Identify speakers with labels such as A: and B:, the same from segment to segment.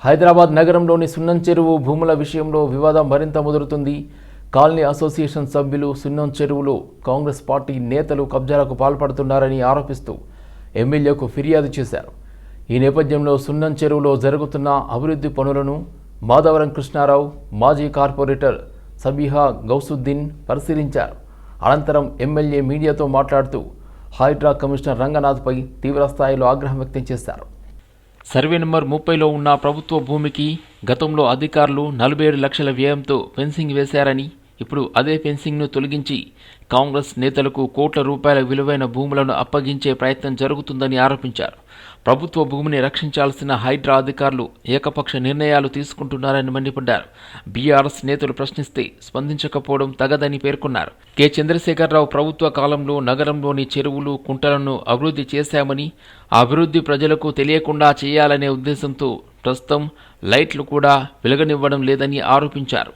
A: హైదరాబాద్ నగరంలోని సున్నం చెరువు భూముల విషయంలో వివాదం మరింత ముదురుతుంది. కాలనీ అసోసియేషన్ సభ్యులు సున్నం చెరువులో కాంగ్రెస్ పార్టీ నేతలు కబ్జాలకు పాల్పడుతున్నారని ఆరోపిస్తూ ఎమ్మెల్యేకు ఫిర్యాదు చేశారు. ఈ నేపథ్యంలో సున్నం చెరువులో జరుగుతున్న అభివృద్ధి పనులను మాధవరం కృష్ణారావు, మాజీ కార్పొరేటర్ సబీహా గౌసుద్దీన్ పరిశీలించారు. అనంతరం ఎమ్మెల్యే మీడియాతో మాట్లాడుతూ హైడ్రా కమిషనర్ రంగనాథ్పై తీవ్రస్థాయిలో ఆగ్రహం వ్యక్తం చేశారు. సర్వే నెంబర్ 30లో ఉన్న ప్రభుత్వ భూమికి గతంలో అధికారులు 47 లక్షల వ్యయంతో ఫెన్సింగ్ వేశారని, ఇప్పుడు అదే ఫెన్సింగ్ను తొలగించి కాంగ్రెస్ నేతలకు కోట్ల రూపాయల విలువైన భూములను అప్పగించే ప్రయత్నం జరుగుతుందని ఆరోపించారు. ప్రభుత్వ భూమిని రక్షించాల్సిన హైడ్రా అధికారులు ఏకపక్ష నిర్ణయాలు తీసుకుంటున్నారని మండిపడ్డారు. బీఆర్ఎస్ నేతలు ప్రశ్నిస్తే స్పందించకపోవడం తగదని పేర్కొన్నారు. కె చంద్రశేఖరరావు ప్రభుత్వ కాలంలో నగరంలోని చెరువులు, కుంటలను అభివృద్ధి చేశామని, ఆ అభివృద్ధి ప్రజలకు తెలియకుండా చేయాలనే ఉద్దేశంతో ప్రస్తుతం లైట్లు కూడా వెలగనివ్వడం లేదని ఆరోపించారు.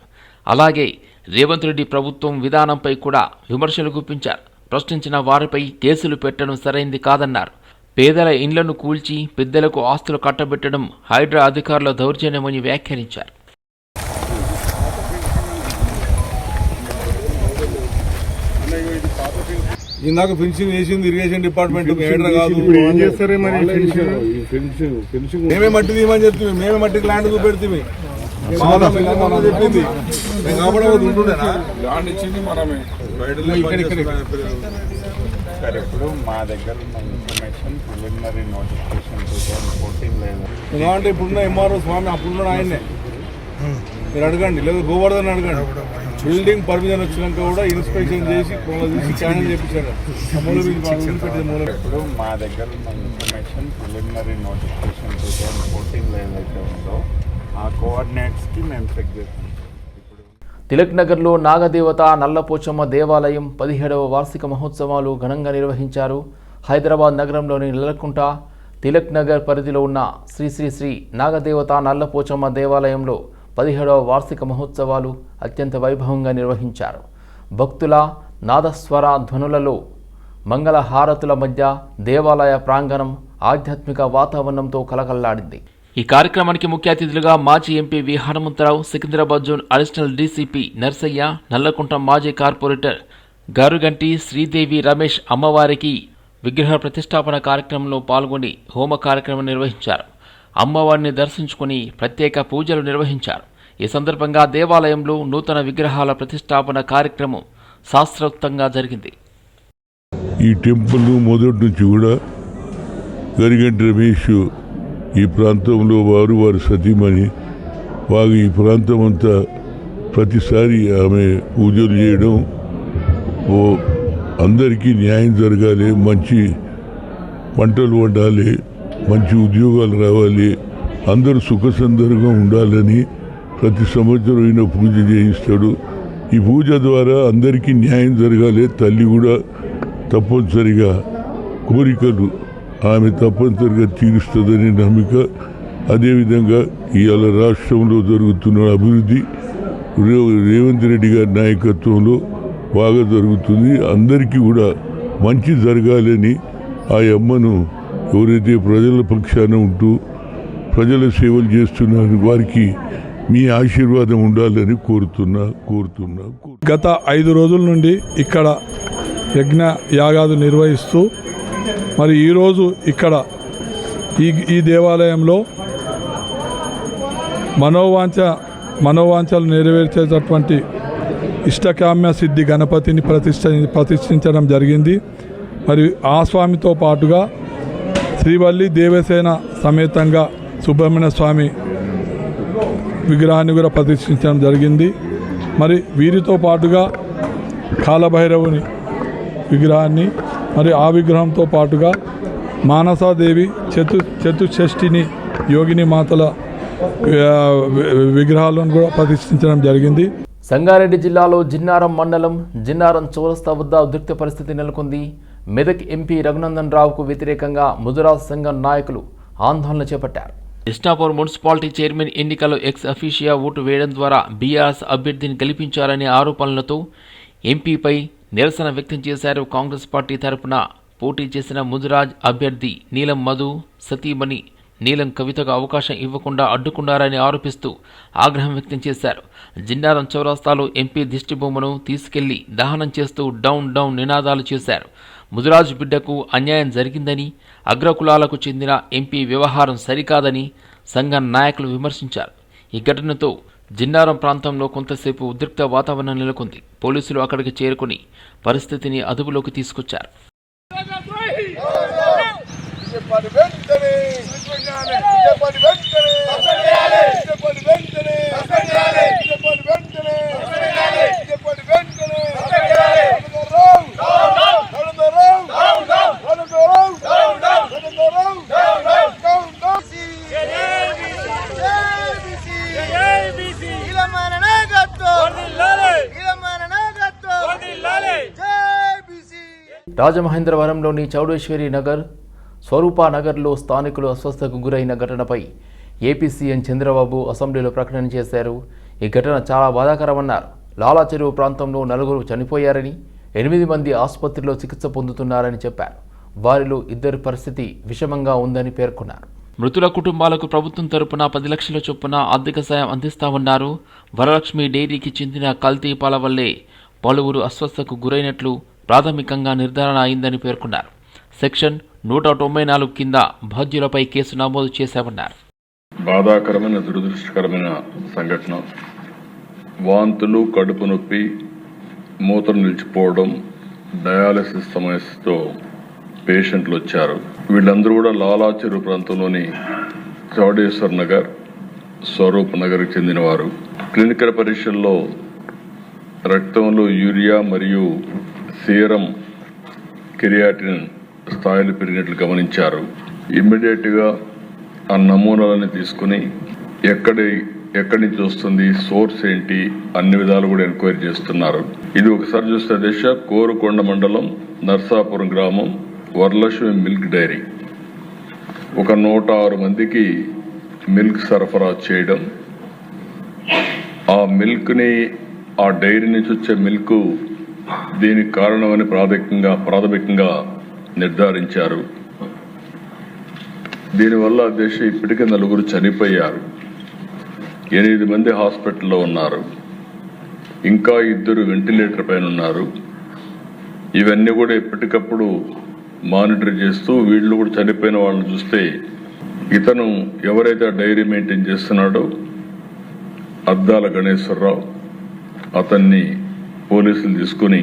A: అలాగే రేవంత్ రెడ్డి ప్రభుత్వం విధానంపై కూడా విమర్శలు గుప్పించారు. ప్రశ్నించిన వారిపై కేసులు పెట్టడం సరైంది కాదన్నారు. పేదల ఇండ్లను కూల్చి పెద్దలకు ఆస్తులు కట్టబెట్టడం హైడ్రా అధికారుల దౌర్జన్యమని వ్యాఖ్యానించారు.
B: ఇందాక ఫెన్సింగ్ వేసింది ఇరిగేషన్ డిపార్ట్మెంట్ మేమే మట్టి తీయమని చెప్తుంది, మేమే మట్టికి ల్యాండ్ చూపెడుతుంది చెప్పింది.
C: ఇప్పుడు మా దగ్గర ఉన్న ఇన్ఫర్మేషన్ ప్రిలిమినరీ నోటిఫికేషన్ 2014 లేదు.
B: ఎందుకంటే ఇప్పుడున్న ఎంఆర్ఓ స్వామి అప్పుడున్న ఆయన్నే మీరు అడగండి, లేదా గోవర్ధన్ అడగండి. బిల్డింగ్ పర్మిషన్ వచ్చినాక కూడా ఇన్స్పెక్షన్ చేసి క్యానల్ చేపించారు.
C: ఇప్పుడు మా దగ్గర ఉన్న ఇన్ఫర్మేషన్ ప్రిలిమినరీ నోటిఫికేషన్ 2014 ఏదైతే ఉందో ఆ కోఆర్డినేట్స్కి మేము చెక్ చేస్తాం.
A: తిలక్ నగర్లో నాగదేవత నల్లపోచమ్మ దేవాలయం 17వ వార్షిక మహోత్సవాలు ఘనంగా నిర్వహించారు. హైదరాబాద్ నగరంలోని నెలకొంట తిలక్ నగర్ పరిధిలో ఉన్న శ్రీ శ్రీ శ్రీ నాగదేవత నల్లపోచమ్మ దేవాలయంలో 17వ వార్షిక మహోత్సవాలు అత్యంత వైభవంగా నిర్వహించారు. భక్తుల నాదస్వర ధ్వనులలో మంగళ హారతుల మధ్య దేవాలయ ప్రాంగణం ఆధ్యాత్మిక వాతావరణంతో కలకల్లాడింది. ఈ కార్యక్రమానికి ముఖ్య అతిథులుగా మాజీ MP V Hanumantha Rao, Secunderabad zone additional DCP Narsaiah, Nallakunta మాజీ కార్పొరేటర్ గారుగంటి శ్రీదేవి రమేష్ అమ్మవారికి విగ్రహ ప్రతిష్టాపన కార్యక్రమంలో పాల్గొని హోమ కార్యక్రమం నిర్వహించారు. అమ్మవారిని దర్శించుకుని ప్రత్యేక పూజలు నిర్వహించారు. ఈ సందర్భంగా దేవాలయంలో నూతన విగ్రహాల ప్రతిష్టాపన కార్యక్రమం శాస్త్రోక్తంగా జరిగింది.
D: ఈ టెంపుల్ మొదటి నుంచి కూడా గరిగంటి రమేష్ ఈ ప్రాంతంలో వారి సతీమణి వారు ఈ ప్రాంతం అంతా ప్రతిసారి ఆమె పూజలు చేయడం, అందరికీ న్యాయం జరగాలి, మంచి పంటలు వండాలి, మంచి ఉద్యోగాలు రావాలి, అందరూ సుఖ సందర్భంగా ఉండాలని ప్రతి సంవత్సరం ఈయన పూజ చేయిస్తాడు. ఈ పూజ ద్వారా అందరికీ న్యాయం జరగాలి. తల్లి కూడా తప్పనిసరిగా కోరికలు ఆమె తప్పనిసరిగా తీరుస్తుందని నమ్మిక. అదేవిధంగా ఇవాళ రాష్ట్రంలో జరుగుతున్న అభివృద్ధి రేవంత్ రెడ్డి గారి నాయకత్వంలో బాగా జరుగుతుంది. అందరికీ కూడా మంచి జరగాలని ఆ అమ్మను ఎవరైతే ప్రజల పక్షాన ఉంటూ ప్రజల సేవలు చేస్తున్నారు వారికి మీ ఆశీర్వాదం ఉండాలని కోరుతున్నా.
E: గత 5 రోజుల నుండి ఇక్కడ యజ్ఞ యాగాలు నిర్వహిస్తూ మరి ఈరోజు ఇక్కడ ఈ దేవాలయంలో మనోవాంఛలు నెరవేర్చేటటువంటి ఇష్టకామ్య సిద్ధి గణపతిని ప్రతిష్ఠించడం జరిగింది. మరి ఆ స్వామితో పాటుగా శ్రీవల్లి దేవసేన సమేతంగా సుబ్రహ్మణ్య స్వామి విగ్రహాన్ని కూడా ప్రతిష్ఠించడం జరిగింది. మరి వీరితో పాటుగా కాలభైరవుని విగ్రహాన్ని, మరి ఆ విగ్రహంతో పాటుగా మానసాదేవి చతుషష్ఠిని యోగిని మాతల విగ్రహాలను కూడా ప్రతిష్ఠించడం జరిగింది.
A: సంగారెడ్డి జిల్లాలో జిన్నారం మండలం జిన్నారం చౌరస్తా వద్ద ఉద్రిక్త పరిస్థితి నెలకొంది. మెదక్ ఎంపీ రఘునందన్ రావుకు వ్యతిరేకంగా ముజరాజ్ సంఘం నాయకులు ఆందోళన చేపట్టారు. ఇస్నాపూర్ మున్సిపాలిటీ చైర్మన్ ఎన్నికల్లో ఎక్స్ అఫీషియా ఓటు వేయడం ద్వారా బీఆర్ఎస్ అభ్యర్థిని గెలిపించారనే ఆరోపణలతో ఎంపీపై నిరసన వ్యక్తం చేశారు. కాంగ్రెస్ పార్టీ తరపున పోటీ చేసిన ముజరాజ్ అభ్యర్థి నీలం మధు సతీమణి నీలం కవితకు అవకాశం ఇవ్వకుండా అడ్డుకున్నారని ఆరోపిస్తూ ఆగ్రహం వ్యక్తం చేశారు. జిన్నారం చౌరస్తాలో ఎంపీ దిష్టిబొమ్మను తీసుకెళ్లి దహనం చేస్తూ డౌన్ డౌన్ నినాదాలు చేశారు. ముదిరాజు బిడ్డకు అన్యాయం జరిగిందని, అగ్రకులాలకు చెందిన ఎంపీ వ్యవహారం సరికాదని సంఘం నాయకులు విమర్శించారు. ఈ ఘటనతో జిన్నారం ప్రాంతంలో కొంతసేపు ఉద్రిక్త వాతావరణం నెలకొంది. పోలీసులు అక్కడికి చేరుకుని పరిస్థితిని అదుపులోకి తీసుకొచ్చారు. రాజమహేంద్రవరంలోని చౌడేశ్వరి నగర్, స్వరూపానగర్లో స్థానికులు అస్వస్థతకు గురైన ఘటనపై ఏపీ సీఎం చంద్రబాబు అసెంబ్లీలో ప్రకటన చేశారు. ఈ ఘటన చాలా బాధాకరమన్నారు. లాలా చెరువు ప్రాంతంలో 4 చనిపోయారని, 8 మంది ఆసుపత్రిలో చికిత్స పొందుతున్నారని చెప్పారు. వారిలో 2 పరిస్థితి విషమంగా ఉందని పేర్కొన్నారు. మృతుల కుటుంబాలకు ప్రభుత్వం తరపున 10 లక్షల చొప్పున ఆర్థిక సాయం అందిస్తామన్నారు. వరలక్ష్మి డైరీకి చెందిన కల్తీ పాల వల్లే పలువురు అస్వస్థతకు గురైనట్లు ప్రాథమికంగా నిర్ధారణ అయిందని పేర్కొన్నారు. సెక్షన్ 194 కింద బాధ్యులపై కేసు నమోదు చేశామన్నారు.
F: బాధాకరమైన దురదృష్టకరమైన సంఘటన. వాంతులు, కడుపు నొప్పి, మూత్ర నిలిచిపోవడం, డయాలసిస్ సమస్యతో పేషెంట్లు వచ్చారు. వీళ్ళందరూ కూడా లాలా చెరువు ప్రాంతంలోని చౌడేశ్వర్ నగర్, స్వరూప్ నగర్కి చెందినవారు. క్లినికల్ పరీక్షల్లో రక్తంలో యూరియా మరియు సీరం కెరియాటిన్ స్థాయిలు పెరిగినట్లు గమనించారు. ఇమ్మీడియట్గా ఆ నమూనాలని తీసుకుని ఎక్కడి నుంచి వస్తుంది, సోర్స్ ఏంటి, అన్ని విధాలు కూడా ఎంక్వైరీ చేస్తున్నారు. ఇది ఒకసారి చూస్తే దిశ కోరుకొండ మండలం నర్సాపురం గ్రామం వరలక్ష్మి మిల్క్ డైరీ ఒక 106 మందికి మిల్క్ సరఫరా చేయడం, ఆ మిల్క్ని, ఆ డైరీ నుంచి వచ్చే మిల్క్ దీనికి కారణమని ప్రాథమికంగా నిర్ధారించారు. దీనివల్ల దేశ ఇప్పటికే 4 చనిపోయారు, 8 మంది హాస్పిటల్లో ఉన్నారు, ఇంకా 2 వెంటిలేటర్ పైన ఉన్నారు. ఇవన్నీ కూడా ఎప్పటికప్పుడు మానిటర్ చేస్తూ వీళ్ళు కూడా చనిపోయిన వాళ్ళని చూస్తే ఇతను ఎవరైతే డైరీ మెయింటైన్ చేస్తున్నాడో అద్దాల గణేశ్వరరావు, అతన్ని పోలీసులు తీసుకుని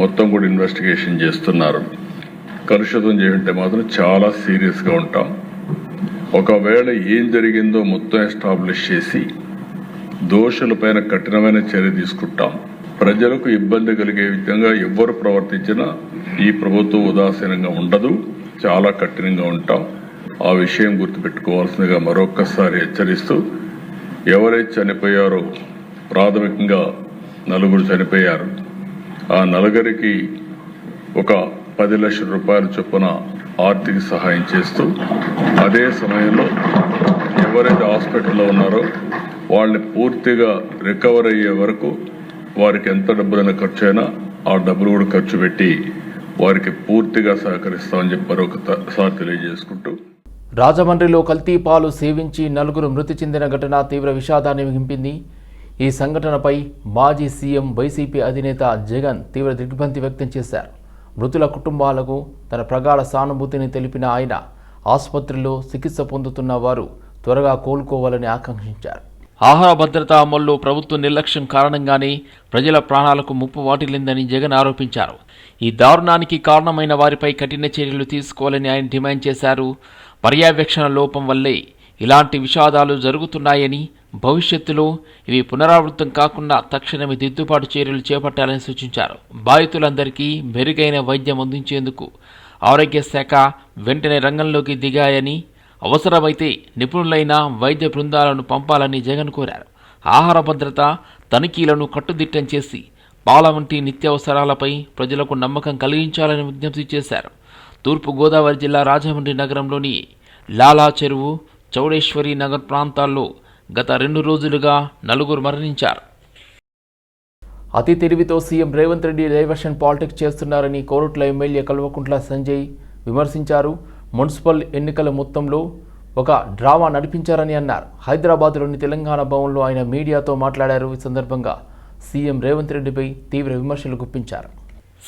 F: మొత్తం కూడా ఇన్వెస్టిగేషన్ చేస్తున్నారు. కలుషితం చేయంటే మాత్రం చాలా సీరియస్గా ఉంటాం. ఒకవేళ ఏం జరిగిందో మొత్తం ఎస్టాబ్లిష్ చేసి దోషులపైన కఠినమైన చర్య తీసుకుంటాం. ప్రజలకు ఇబ్బంది కలిగే విధంగా ఎవ్వరు ప్రవర్తించినా ఈ ప్రభుత్వం ఉదాసీనంగా ఉండదు, చాలా కఠినంగా ఉంటాం. ఆ విషయం గుర్తుపెట్టుకోవాల్సిందిగా మరొక్కసారి హెచ్చరిస్తూ, ఎవరైతే చనిపోయారో ప్రాథమికంగా 4 చనిపోయారు. ఆ 4కి ఒక 10 లక్షల రూపాయల చొప్పున ఆర్థిక సహాయం చేస్తూ, అదే సమయంలో ఎవరైతే హాస్పిటల్లో ఉన్నారో వాళ్ళని పూర్తిగా రికవర్ అయ్యే వరకు వారికి ఎంత డబ్బులైనా ఖర్చు అయినా ఆ డబ్బులు కూడా ఖర్చు పెట్టి వారికి పూర్తిగా సహకరిస్తామని చెప్పి మరొకసారి తెలియజేసుకుంటూ,
A: రాజమండ్రిలో కల్తీ పాలు సేవించి 4 మృతి చెందిన ఘటన తీవ్ర విషాదాన్ని మింపింది. ఈ సంఘటనపై మాజీ సీఎం వైసీపీ అధినేత జగన్ తీవ్ర దిగ్భ్రాంతి వ్యక్తం చేశారు. మృతుల కుటుంబాలకు తన ప్రగాఢ సానుభూతిని తెలిపిన ఆయన ఆసుపత్రిలో చికిత్స పొందుతున్న వారు త్వరగా కోలుకోవాలని ఆకాంక్షించారు. ఆహార భద్రత అమల్లో ప్రభుత్వ నిర్లక్ష్యం కారణంగానే ప్రజల ప్రాణాలకు ముప్పు వాటిల్లిందని జగన్ ఆరోపించారు. ఈ దారుణానికి కారణమైన వారిపై కఠిన చర్యలు తీసుకోవాలని ఆయన డిమాండ్ చేశారు. పర్యవేక్షణ లోపం వల్లే ఇలాంటి విషాదాలు జరుగుతున్నాయని, భవిష్యత్తులో ఇవి పునరావృతం కాకుండా తక్షణమే దిద్దుబాటు చర్యలు చేపట్టాలని సూచించారు. బాధితులందరికీ మెరుగైన వైద్యం అందించేందుకు ఆరోగ్య శాఖ వెంటనే రంగంలోకి దిగాయని, అవసరమైతే నిపుణులైన వైద్య బృందాలను పంపాలని జగన్ కోరారు. ఆహార భద్రత తనిఖీలను కట్టుదిట్టం చేసి పాల వంటి నిత్యావసరాలపై ప్రజలకు నమ్మకం కలిగించాలని విజ్ఞప్తి చేశారు. తూర్పుగోదావరి జిల్లా రాజమండ్రి నగరంలోని లాలా చెరువు, చౌడేశ్వరి నగర్ ప్రాంతాల్లో గత 2 రోజులుగా 4 మరణించారు. అతి తెలివితో CM Revanth Reddy diversion politics చేస్తున్నారని కోరుట్ల ఎమ్మెల్యే కల్వకుంట్ల సంజయ్ విమర్శించారు. మున్సిపల్ ఎన్నికల మొత్తంలో ఒక డ్రామా నడిపించారని అన్నారు. హైదరాబాద్లోని తెలంగాణ భవన్లో ఆయన మీడియాతో మాట్లాడారు. ఈ సందర్భంగా సీఎం రేవంత్ రెడ్డిపై తీవ్ర విమర్శలు గుప్పించారు.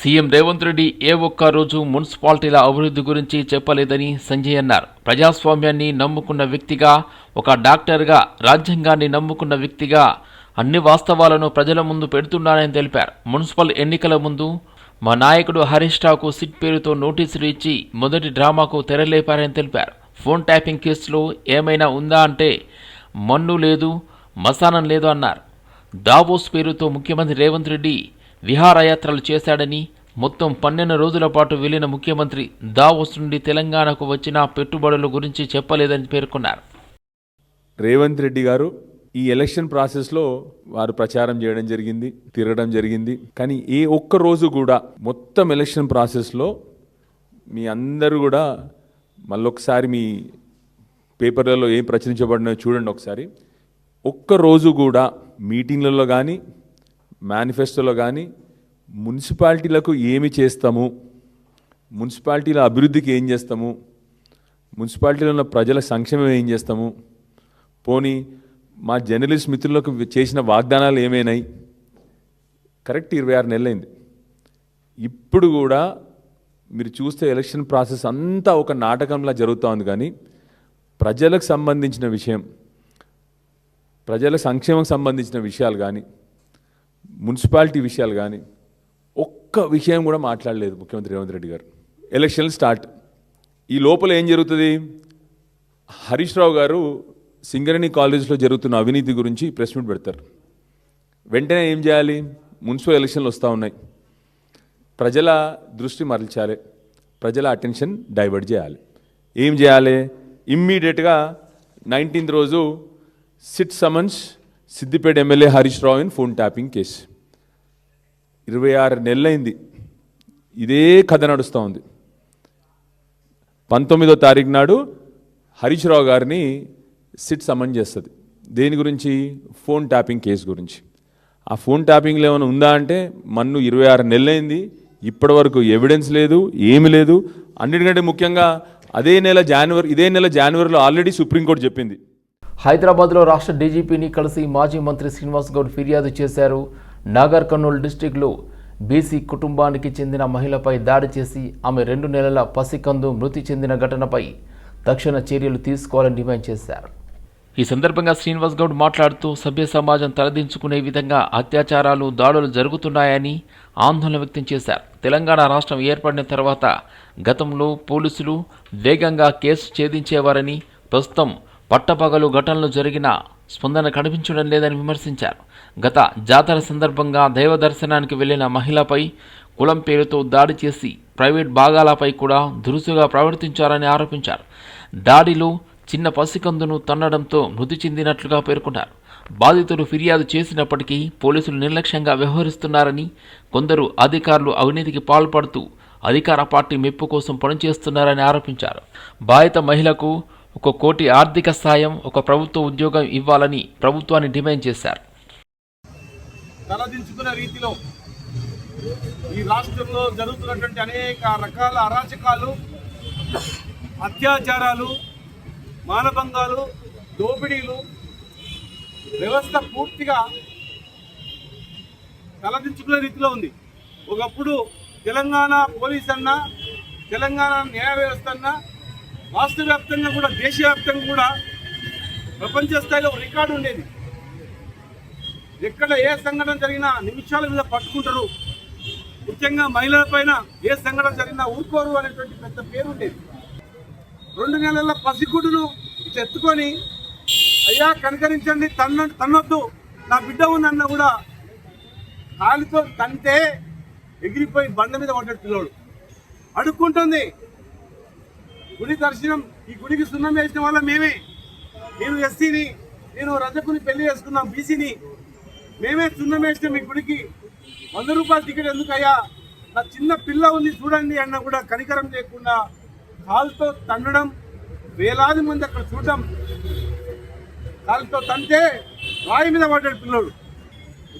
A: సీఎం రేవంత్ రెడ్డి ఏ ఒక్క రోజు మున్సిపాలిటీల అభివృద్ధి గురించి చెప్పలేదని సంజయ్ అన్నారు. ప్రజాస్వామ్యాన్ని నమ్ముకున్న వ్యక్తిగా, ఒక డాక్టర్గా, రాజ్యాంగాన్ని నమ్ముకున్న వ్యక్తిగా అన్ని వాస్తవాలను ప్రజల ముందు పెడుతున్నానని తెలిపారు. మున్సిపల్ ఎన్నికల ముందు మా నాయకుడు హరీష్ రావుకు సిట్ పేరుతో నోటీసులు ఇచ్చి మొదటి డ్రామాకు తెరలేపారని తెలిపారు. ఫోన్ ట్యాపింగ్ కేసులో ఏమైనా ఉందా అంటే మన్ను లేదు, మసానం లేదు అన్నారు. దావోస్ పేరుతో ముఖ్యమంత్రి రేవంత్ రెడ్డి విహారయాత్రలు చేశాడని, మొత్తం 12 రోజుల పాటు వెళ్లిన ముఖ్యమంత్రి దావోస్ నుండి తెలంగాణకు వచ్చిన పెట్టుబడుల గురించి చెప్పలేదని పేర్కొన్నారు.
G: రేవంత్ రెడ్డి గారు ఈ ఎలక్షన్ ప్రాసెస్లో వారు ప్రచారం చేయడం జరిగింది, తిరగడం జరిగింది. కానీ ఏ ఒక్క రోజు కూడా మొత్తం ఎలక్షన్ ప్రాసెస్లో మీ అందరూ కూడా మళ్ళొకసారి మీ పేపర్లలో ఏం ప్రచురించబడినాయో చూడండి ఒకసారి. ఒక్క రోజు కూడా మీటింగ్లలో కానీ మేనిఫెస్టోలో కానీ మున్సిపాలిటీలకు ఏమి చేస్తాము, మున్సిపాలిటీల అభివృద్ధికి ఏం చేస్తాము, మున్సిపాలిటీలో ఉన్న ప్రజల సంక్షేమం ఏం చేస్తాము, పోనీ మా జర్నలిస్ట్ మిత్రులకు చేసిన వాగ్దానాలు ఏమైనాయి. కరెక్ట్ 26 నెలలైంది. ఇప్పుడు కూడా మీరు చూస్తే ఎలక్షన్ ప్రాసెస్ అంతా ఒక నాటకంలా జరుగుతూ ఉంది. కానీ ప్రజలకు సంబంధించిన విషయం, ప్రజల సంక్షేమం సంబంధించిన విషయాలు కానీ, మున్సిపాలిటీ విషయాలు కానీ ఒక్క విషయం కూడా మాట్లాడలేదు ముఖ్యమంత్రి రేవంత్ రెడ్డి గారు. ఎలక్షన్లు స్టార్ట్. ఈ లోపల ఏం జరుగుతుంది? హరీష్ రావు గారు సింగరేణి కాలేజ్లో జరుగుతున్న అవినీతి గురించి ప్రెస్ మీట్ పెడతారు. వెంటనే ఏం చేయాలి? మున్సిపల్ ఎలక్షన్లు వస్తూ ఉన్నాయి, ప్రజల దృష్టి మరల్చాలి, ప్రజల అటెన్షన్ డైవర్ట్ చేయాలి. ఏం చేయాలి? ఇమ్మీడియట్గా 19th రోజు SIT summons Siddipet MLA Harish Rao in phone tapping case. 26 నెలలైంది, ఇదే కథ నడుస్తూ ఉంది. 19వ తారీఖు నాడు హరీష్ రావు గారిని సిట్ సమన్ చేస్తుంది. దేని గురించి? ఫోన్ ట్యాపింగ్ కేసు గురించి. ఆ ఫోన్ ట్యాపింగ్లో ఏమైనా ఉందా అంటే మన్ను 26 నెలలైంది, ఇప్పటి వరకు ఎవిడెన్స్ లేదు, ఏమి లేదు. అన్నిటికంటే ముఖ్యంగా ఇదే నెల జనవరిలో ఆల్రెడీ సుప్రీంకోర్టు చెప్పింది.
A: హైదరాబాద్లో రాష్ట్ర డీజీపీని కలిసి మాజీ మంత్రి శ్రీనివాస్ గౌడ్ ఫిర్యాదు చేశారు. నాగర్ కర్నూలు డిస్టిక్లో బీసీ కుటుంబానికి చెందిన మహిళపై దాడి చేసి ఆమె 2 నెలల పసికందు మృతి చెందిన ఘటనపై తక్షణ చర్యలు తీసుకోవాలని డిమాండ్ చేశారు. ఈ సందర్భంగా శ్రీనివాస్ గౌడ్ మాట్లాడుతూ సభ్య సమాజం తలదించుకునే విధంగా అత్యాచారాలు, దాడులు జరుగుతున్నాయని ఆందోళన వ్యక్తం చేశారు. తెలంగాణ రాష్ట్రం ఏర్పడిన తర్వాత గతంలో పోలీసులు వేగంగా కేసు ఛేదించేవారని, ప్రస్తుతం పట్టపగలు ఘటనలు జరిగిన స్పందన కనిపించడం లేదని విమర్శించారు. గత జాతర సందర్భంగా దైవ దర్శనానికి వెళ్లిన మహిళపై కులం పేరుతో దాడి చేసి ప్రైవేట్ భాగాలపై కూడా దురుసుగా ప్రవర్తించారని ఆరోపించారు. దాడిలో చిన్న పసికందును తన్నడంతో మృతి చెందినట్లుగా పేర్కొన్నారు. బాధితులు ఫిర్యాదు చేసినప్పటికీ పోలీసులు నిర్లక్ష్యంగా వ్యవహరిస్తున్నారని, కొందరు అధికారులు అవినీతికి పాల్పడుతూ అధికార పార్టీ మెప్పు కోసం పనిచేస్తున్నారని ఆరోపించారు. బాధిత మహిళకు 1 కోటి ఆర్థిక సాయం, 1 ప్రభుత్వ ఉద్యోగం ఇవ్వాలని ప్రభుత్వాన్ని డిమాండ్ చేశారు.
B: తలదించుకున్న రీతిలో ఈ రాష్ట్రంలో జరుగుతున్నటువంటి అనేక రకాల అరాచకాలు, అత్యాచారాలు, మానభంగాలు, దోపిడీలు, వ్యవస్థ పూర్తిగా తలదించుకునే రీతిలో ఉంది. ఒకప్పుడు తెలంగాణ పోలీస్ అన్నా, తెలంగాణ న్యాయ వ్యవస్థ అన్నా రాష్ట్ర వ్యాప్తంగా కూడా, దేశవ్యాప్తంగా కూడా ప్రపంచ స్థాయిలో రికార్డు ఉండేది. ఎక్కడ ఏ సంఘటన జరిగినా నిమిషాల మీద పట్టుకుంటారు. ముఖ్యంగా మహిళల పైన ఏ సంఘటన జరిగినా ఊరుకోరు అనేటువంటి పెద్ద పేరు ఉండేది. 2 నెలల పసిగుడ్డును ఎత్తుకొని అయ్యా కనికరించండి, తన్నొద్దు, నా బిడ్డ ఉందన్న కూడా కాలితో తంతే ఎగిరిపోయి బండ మీద పడ్డాడు పిల్లోడు. అడుక్కుంటుంది. గుడి దర్శనం, ఈ గుడికి సున్నం వేసిన వాళ్ళ మేమే. నేను ఎస్సీని, నేను రజకుని పెళ్లి చేసుకున్నాం, బీసీని, మేమే సున్నం వేసినాం ఈ గుడికి. 100 రూపాయల టికెట్ ఎందుకయ్యా, నా చిన్న పిల్ల ఉంది చూడండి అన్న కూడా కనికరం లేకుండా కాలుతో తన్నడం, వేలాది మంది అక్కడ చూడటం. కాలుతో తంటే రాయి మీద పడ్డాడు పిల్లోడు.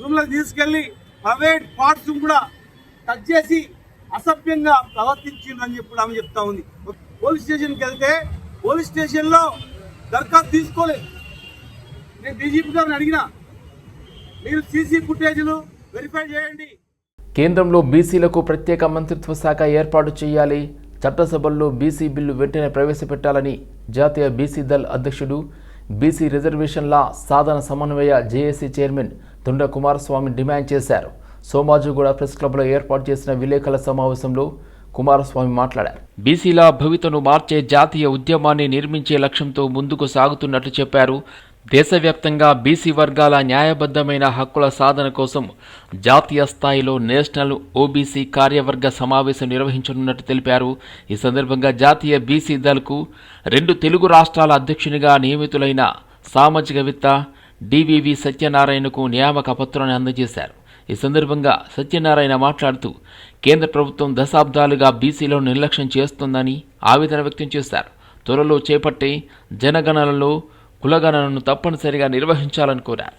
B: రూమ్లో తీసుకెళ్ళి ప్రైవేట్ పార్ట్స్ కూడా టచ్ చేసి అసభ్యంగా ప్రవర్తించిందని చెప్పి ఆమె చెప్తా ఉంది. పోలీస్ స్టేషన్కి వెళ్తే పోలీస్ స్టేషన్లో దరఖాస్తు తీసుకోలేదు. నేను డీజీపీ గారిని అడిగినా, మీరు సీసీ ఫుటేజ్లు వెరిఫై చేయండి.
A: కేంద్రంలో బీసీలకు ప్రత్యేక మంత్రిత్వ శాఖ ఏర్పాటు చేయాలి, చట్టసభల్లో బీసీ బిల్లు వెంటనే ప్రవేశపెట్టాలని జాతీయ బీసీ దళ్ అధ్యక్షుడు, బీసీ రిజర్వేషన్ల సాధన సమన్వయ జేఏసీ చైర్మన్ తుండ కుమారస్వామి డిమాండ్ చేశారు. సోమాజిగూడ ప్రెస్ క్లబ్లో ఏర్పాటు చేసిన విలేకరుల సమావేశంలో కుమారస్వామి మాట్లాడారు. బీసీల భవితను మార్చే జాతీయ ఉద్యమాన్ని నిర్మించే లక్ష్యంతో ముందుకు సాగుతున్నట్లు చెప్పారు. దేశవ్యాప్తంగా బీసీ వర్గాల న్యాయబద్ధమైన హక్కుల సాధన కోసం జాతీయ స్థాయిలో నేషనల్ ఓబీసీ కార్యవర్గ సమావేశం నిర్వహించనున్నట్టు తెలిపారు. ఈ సందర్భంగా జాతీయ బీసీ దళకు 2 తెలుగు రాష్ట్రాల అధ్యక్షునిగా నియమితులైన సామాజికవేత్త డివివి సత్యనారాయణకు నియామక పత్రాన్ని అందజేశారు. ఈ సందర్భంగా సత్యనారాయణ మాట్లాడుతూ కేంద్ర ప్రభుత్వం దశాబ్దాలుగా బీసీలను నిర్లక్ష్యం చేస్తోందని ఆవేదన వ్యక్తం చేశారు. త్వరలో చేపట్టే జనగణనలో కులగణనను తప్పనిసరిగా నిర్వహించాలని కోరారు.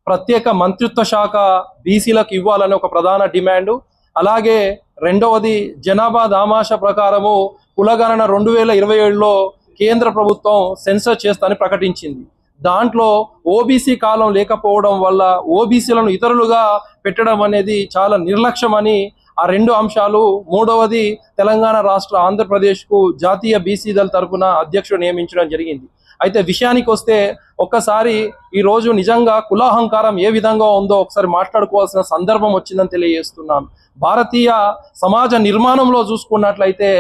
H: ప్రత్యేక మంత్రిత్వ శాఖ బీసీలకు ఇవ్వాలని ఒక ప్రధాన డిమాండు. అలాగే రెండవది జనాభా దామాష ప్రకారము కులగణన 2027లో కేంద్ర ప్రభుత్వం సెన్సర్ చేస్తానని ప్రకటించింది. దాంట్లో ఓబీసీ కాలం లేకపోవడం వల్ల ఓబీసీలను ఇతరులుగా పెట్టడం అనేది చాలా నిర్లక్ష్యమని ఆ 2 అంశాలు. మూడవది తెలంగాణ రాష్ట్ర ఆంధ్రప్రదేశ్కు జాతీయ బీసీ దళ్ తరఫున అధ్యక్షుడు నియమించడం జరిగింది. అయితే విషయానికి వస్తే ఒక్కసారి ఈరోజు నిజంగా కులాహంకారం ఏ విధంగా ఉందో ఒకసారి మాట్లాడుకోవాల్సిన సందర్భం వచ్చిందని తెలియజేస్తున్నాను. భారతీయ సమాజ నిర్మాణంలో చూసుకున్నట్లయితే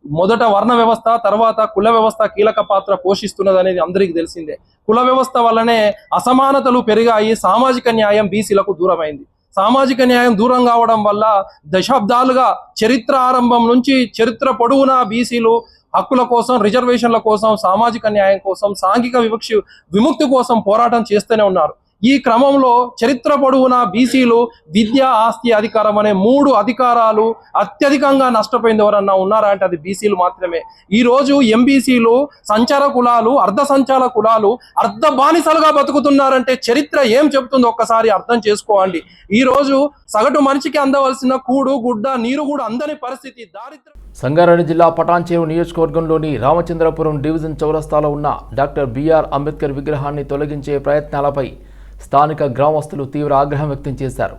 H: మొదట వర్ణ వ్యవస్థ, తర్వాత కుల వ్యవస్థ కీలక పాత్ర పోషిస్తున్నది అనేది అందరికీ తెలిసిందే. కుల వ్యవస్థ వల్లనే అసమానతలు పెరిగాయి, సామాజిక న్యాయం బీసీలకు దూరమైంది. సామాజిక న్యాయం దూరం కావడం వల్ల దశాబ్దాలుగా చరిత్ర ఆరంభం నుంచి చరిత్ర పొడవునా బీసీలు హక్కుల కోసం, రిజర్వేషన్ల కోసం, సామాజిక న్యాయం కోసం, సాంఘిక విముక్తి కోసం పోరాటం చేస్తూనే ఉన్నారు. ఈ క్రమంలో చరిత్ర పొడవునా బీసీలు విద్య, ఆస్తి, అధికారం అనే 3 అధికారాలు అత్యధికంగా నష్టపోయింది ఎవరన్నా ఉన్నారా అంటే అది బీసీలు మాత్రమే. ఈ రోజు ఎంబీసీలు సంచార కులాలు, అర్ధ సంచార కులాలు అర్ధ బానిసలుగా బతుకుతున్నారంటే చరిత్ర ఏం చెబుతుందో ఒక్కసారి అర్థం చేసుకోండి. ఈ రోజు సగటు మనిషికి అందవలసిన కూడు, గుడ్డ, నీరు కూడా అందని పరిస్థితి. దారిద్ర్యం.
A: సంగారెడ్డి జిల్లా పటాన్చేరు నియోజకవర్గంలోని రామచంద్రపురం డివిజన్ చౌరస్తాలో ఉన్న డాక్టర్ బిఆర్ అంబేద్కర్ విగ్రహాన్ని తొలగించే ప్రయత్నాలపై స్థానిక గ్రామస్తులు తీవ్ర ఆగ్రహం వ్యక్తం చేశారు.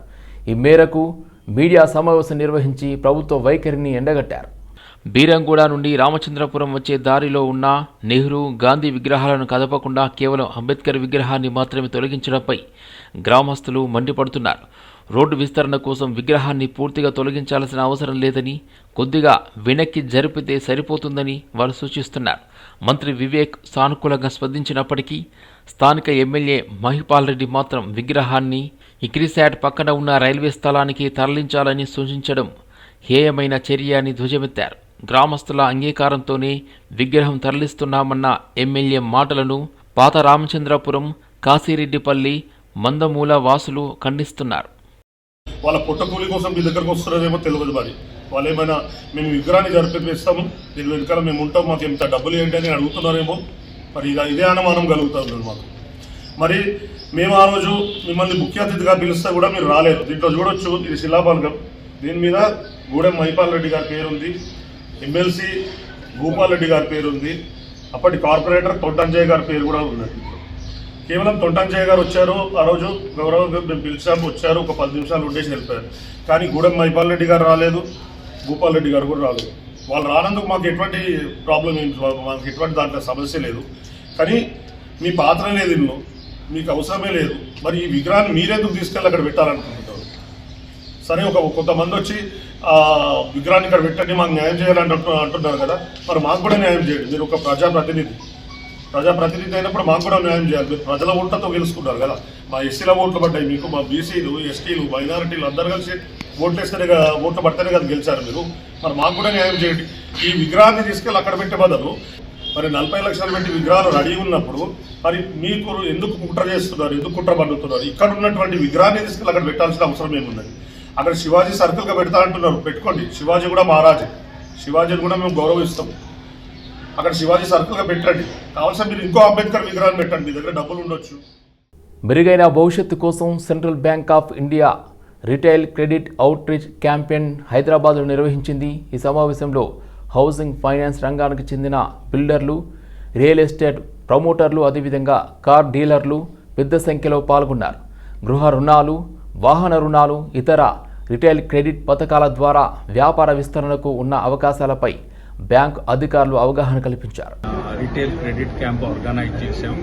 A: ఈ మేరకు మీడియా సమావేశం నిర్వహించి ప్రభుత్వ వైఖరిని ఎండగట్టారు. బీరంగూడ నుండి రామచంద్రపురం వచ్చే దారిలో ఉన్న నెహ్రూ, గాంధీ విగ్రహాలను కదపకుండా కేవలం అంబేద్కర్ విగ్రహాన్ని మాత్రమే తొలగించడంపై గ్రామస్తులు మండిపడుతున్నారు. రోడ్డు విస్తరణ కోసం విగ్రహాన్ని పూర్తిగా తొలగించాల్సిన అవసరం లేదని, కొద్దిగా వెనక్కి జరిపితే సరిపోతుందని వారు సూచిస్తున్నారు. మంత్రి వివేక్ సానుకూలంగా స్పందించినప్పటికీ స్థానిక ఎమ్మెల్యే మహిపాల్ రెడ్డి మాత్రం విగ్రహాన్ని ఇక్రిసాట్ పక్కన ఉన్న రైల్వే స్థలానికి తరలించాలని సూచించడం హేయమైన చర్య అని ధ్వజమెత్తారు. గ్రామస్తుల అంగీకారంతోనే విగ్రహం తరలిస్తున్నామన్న ఎమ్మెల్యే మాటలను పాత రామచంద్రపురం, కాశీరెడ్డిపల్లి, మందమూల వాసులు ఖండిస్తున్నారు.
I: వాళ్ళ పుట్టకూలి కోసం మీ దగ్గరకు వస్తున్నారేమో తెలియదు. మరి వాళ్ళు ఏమైనా మేము విగ్రహాన్ని జరిపిస్తాము, దీని వెనకాల మేము ఉంటాం, మాకు ఎంత డబ్బులు ఏంటి అని అడుగుతున్నారేమో. మరి ఇదే అనుమానం కలుగుతుంది మాకు. మరి మేము ఆ రోజు మిమ్మల్ని ముఖ్య అతిథిగా పిలిస్తే కూడా మీరు రాలేదు. దీంట్లో చూడొచ్చు, ఇది శిలాఫలకం. దీని మీద గూడెం మహిపాల్ రెడ్డి గారి పేరుంది, ఎమ్మెల్సీ భూపాల్ రెడ్డి గారి పేరుంది, అప్పటి కార్పొరేటర్ తొంటంజయ్ గారి పేరు కూడా ఉన్నది. కేవలం తొంటంజయ్ గారు వచ్చారు ఆ రోజు, గౌరవంగా మేము పిలిచాము, వచ్చారు, ఒక 10 నిమిషాలు ఉండేసి వెళ్ళిపోయారు. కానీ గూడెం మహిపాల్ రెడ్డి గారు రాలేదు, భూపాల్ రెడ్డి గారు కూడా రాలేదు. వాళ్ళు రానందుకు మాకు ఎటువంటి ప్రాబ్లం ఏం, మాకు ఎటువంటి దాంట్లో సమస్య లేదు. కానీ మీ పాత్ర లేదు, ఇల్లు మీకు అవసరమే లేదు. మరి ఈ విగ్రహాన్ని మీరెందుకు తీసుకెళ్ళి అక్కడ పెట్టాలనుకుంటున్నారు? సరే, కొంతమంది వచ్చి విగ్రహాన్ని ఇక్కడ పెట్టండి, మాకు న్యాయం చేయాలని అంటున్నారు కదా. మరి మాకు కూడా న్యాయం చేయండి. మీరు ఒక ప్రజాప్రతినిధి అయినప్పుడు మాకు కూడా న్యాయం చేయాలి. మీరు ప్రజల ఓట్లతో గెలుచుకున్నారు కదా. మా ఎస్సీల ఓట్లు పడ్డాయి మీకు, మా బీసీలు, ఎస్టీలు, మైనారిటీలు అందరూ కలిసి ఓట్లు వేస్తేనే కదా, ఓట్లు పడితేనే కదా గెలిచారు మీరు. మరి మాకు కూడా న్యాయం చేయండి. ఈ విగ్రహాన్ని తీసుకెళ్ళి అక్కడ పెట్టే బదులు మరి 40 లక్షలు పెట్టి విగ్రహాలు రెడీ ఉన్నప్పుడు మరి మీకు ఎందుకు కుట్ర చేస్తున్నారు, ఎందుకు కుట్ర పడుతున్నారు? ఇక్కడ ఉన్నటువంటి విగ్రహాన్ని తీసుకెళ్ళి అక్కడ పెట్టాల్సిన అవసరం ఏమున్నది? అక్కడ శివాజీ సర్కిల్గా పెడతా అంటున్నారు, పెట్టుకోండి. శివాజీ కూడా మహారాజే, శివాజీని కూడా మేము గౌరవిస్తాం. అక్కడ శివాజీ సర్కిల్గా పెట్టండి. కావాల్సిన మీరు ఇంకో అంబేద్కర్ విగ్రహాన్ని పెట్టండి, మీ దగ్గర డబ్బులు ఉండొచ్చు.
A: మెరుగైన భవిష్యత్తు కోసం central bank of India retail credit out reach campaign హైదరాబాద్లో నిర్వహించింది. ఈ సమావేశంలో హౌసింగ్ ఫైనాన్స్ రంగానికి చెందిన బిల్డర్లు, రియల్ ఎస్టేట్ ప్రమోటర్లు అదేవిధంగా కార్ డీలర్లు పెద్ద సంఖ్యలో పాల్గొన్నారు. గృహ రుణాలు, వాహన రుణాలు, ఇతర రిటైల్ క్రెడిట్ పథకాల ద్వారా వ్యాపార విస్తరణకు ఉన్న అవకాశాలపై బ్యాంకు అధికారులు అవగాహన కల్పించారు.
J: రిటైల్ క్రెడిట్ క్యాంప్ ఆర్గనైజ్ చేశాం.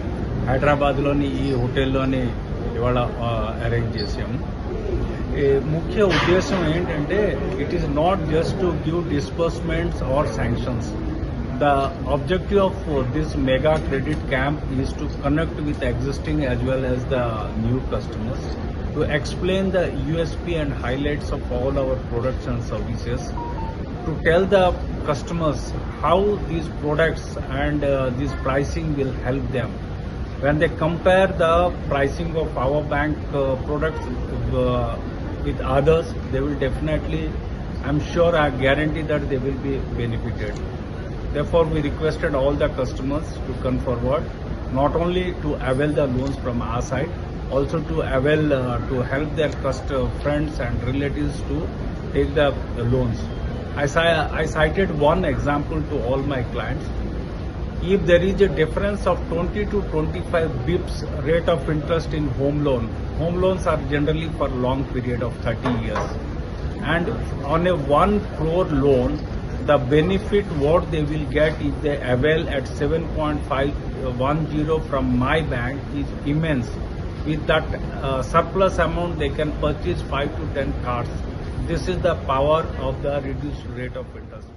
J: హైదరాబాద్లోని ఈ హోటల్లోని ఇవాళ అరేంజ్ చేశాము. ముఖ్య ఉద్దేశం ఏంటంటే it is not just to give disbursements or sanctions. The objective of this mega credit camp is to connect with existing as well as the new customers, to explain the USP and highlights of all our products and services, to tell the customers how these products and this pricing will help them. When they compare the pricing of our bank products with others, they will definitely, I'm sure, I guarantee that they will be benefited. Therefore, we requested all the customers to come forward, not only to avail the loans from our side, also to avail to help their friends and relatives to take the loans. I cited one example to all my clients. If there is a difference of 20 to 25 bips rate of interest in home loans are generally for long period of 30 years. And on a 1 crore loan, the benefit what they will get if they avail at 7.510 from my bank is immense. With that surplus amount, they can purchase 5 to 10 cars. This is the power of the reduced rate of interest.